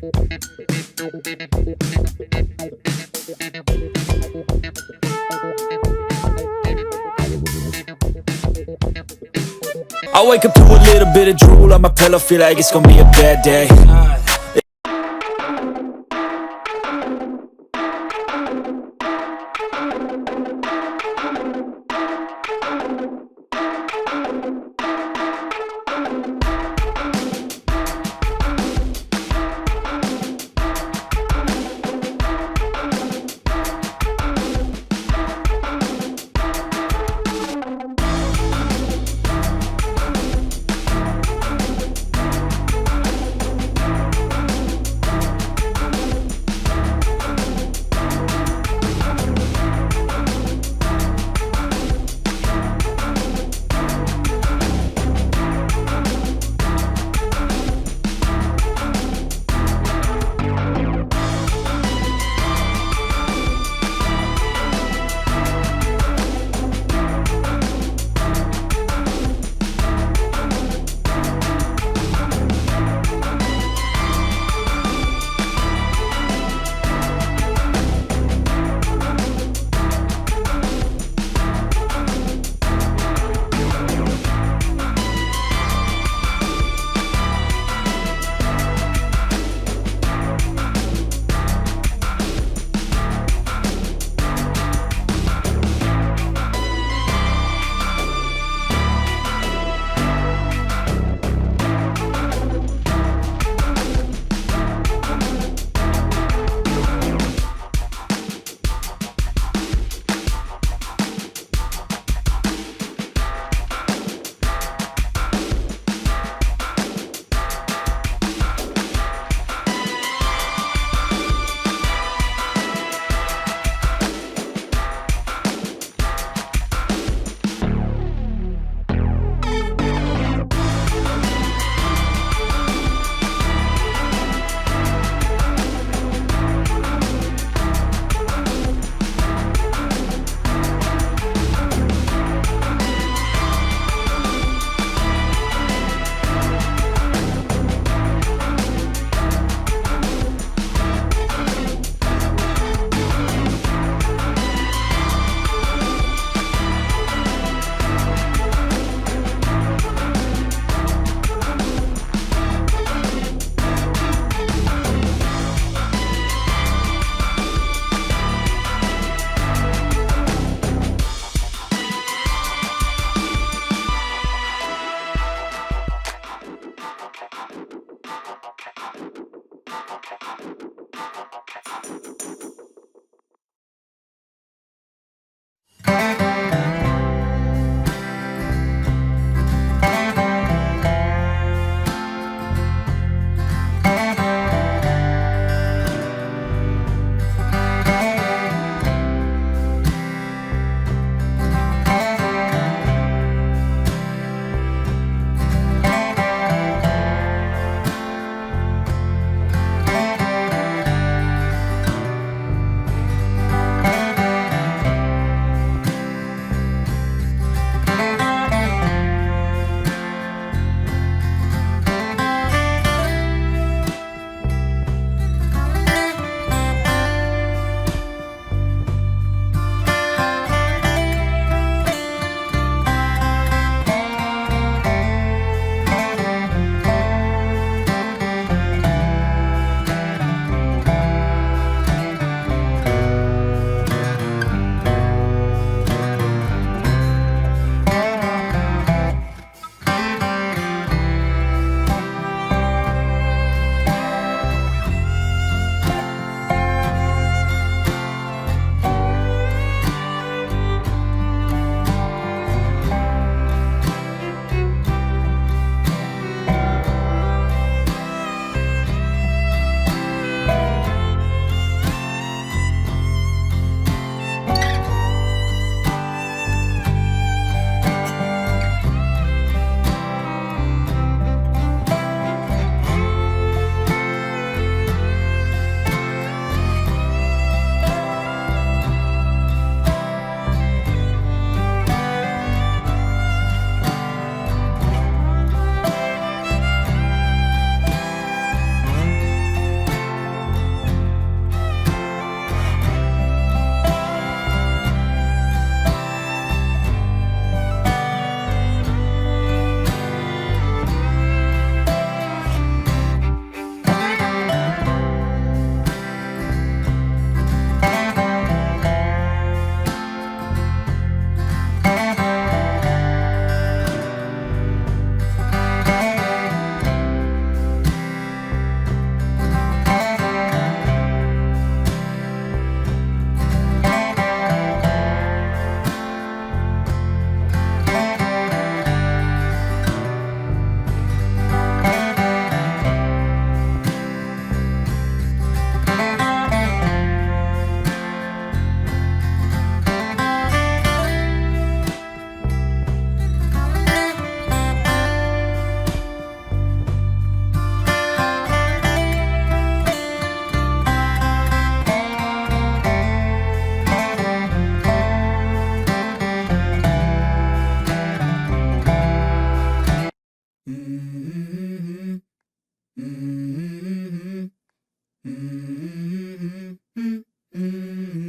I wake up to a little bit of drool on my pillow, feel like it's gonna be a bad day.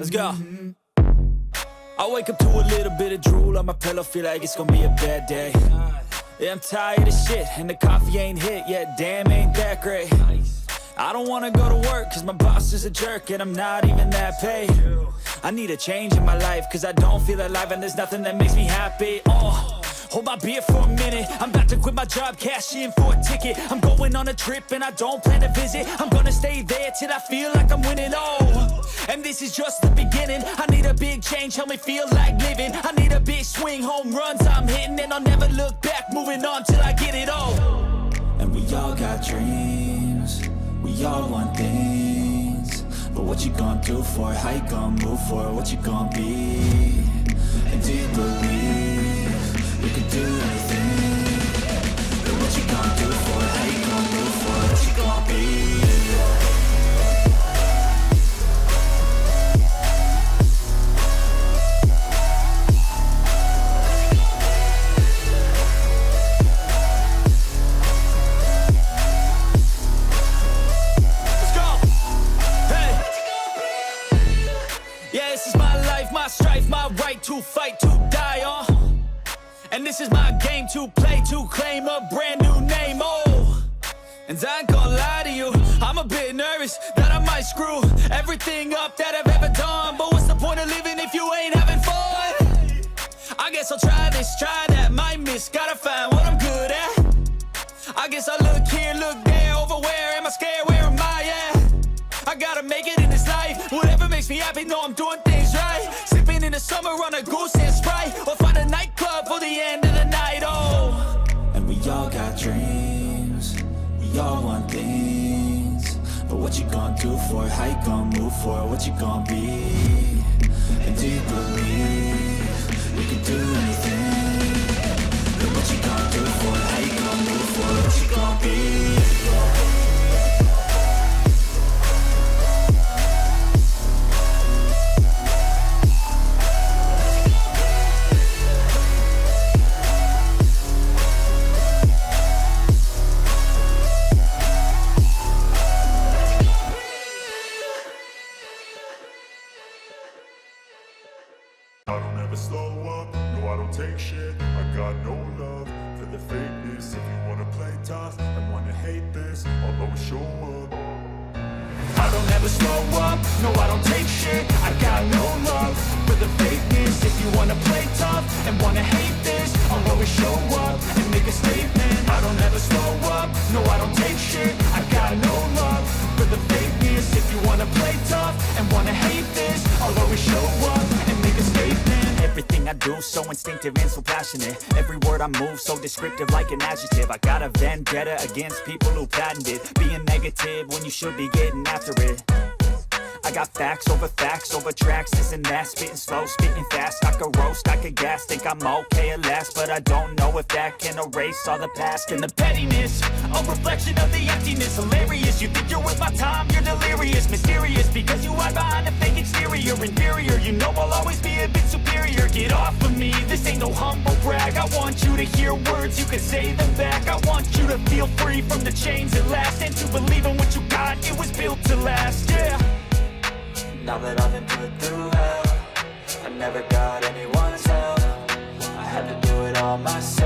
Let's go. I wake up to a little bit of drool on my pillow, feel like it's gonna be a bad day. Yeah, I'm tired of shit, and the coffee ain't hit yet, damn, ain't that great. I don't wanna go to work, cause my boss is a jerk, and I'm not even that paid. I need a change in my life, cause I don't feel alive, and there's nothing that makes me happy. Hold my beer for a minute, I'm about to quit my job, cash in for a ticket. I'm going on a trip and I don't plan to visit. I'm gonna stay there till I feel like I'm winning, and this is just the beginning. I need a big change, help me feel like living. I need a big swing, home runs I'm hitting, and I'll never look back, moving on till I get it all. And we all got dreams, we all want things, but what you gonna do for it? How you gonna move for it? What you gonna be? And do you believe you can do anything? But what you gonna do for it? How you gonna move for it? What you gonna be? Let's go! Hey! Yeah, this is my life, my strife, my right to fight, to die on. And this is my game to play, to claim a brand new name, And I ain't gonna lie to you, I'm a bit nervous that I might screw everything up that I've ever done. But what's the point of living if you ain't having fun? I guess I'll try this, try that, might miss, gotta find what I'm good at. I guess I look here, look there, over where am I scared, where am I at? I gotta make it in this life, whatever makes me happy, know I'm doing things right. Sipping in the summer on a goose and Sprite, or find a nightclub for the end of the night, And we all got dreams, we all want things, but what you gonna do for it? How you gonna move for it? What you gonna be? And do you believe you can do anything? But what you gonna do for it? How you gonna move for it? What you gonna be? I don't ever slow up, no I don't take shit. I got no love for the fakeness. If you wanna play tough and wanna hate this, I'll always show up. I don't ever slow up, no I don't take shit. I got no love for the fakeness. If you wanna play tough and wanna hate this, I'll always show up and make a statement. I don't ever slow up, no I don't take shit. I got no love for the fakeness. If you wanna play tough and wanna hate this, I'll always show up and make a statement. Everything I do so instinctive and so passionate. Every word I move so descriptive like an adjective. I got a vendetta against people who patented being negative when you should be getting after it. I got facts over tracks, this and that. Spitting slow, spitting fast. I could roast, I could gas. Think I'm okay at last, but I don't know if that can erase all the past. And the pettiness, a reflection of the emptiness. Hilarious, you think you're worth my time, you're delirious. Mysterious, because you hide behind a fake exterior. Inferior, you know I'll always be a bit superior. Get off of me, this ain't no humble brag. I want you to hear words, you can say them back. I want you to feel free from the chains that last, and to believe in what you got, it was built to last, yeah. Now that I've been put through hell, I never got anyone's help. I had to do it all myself.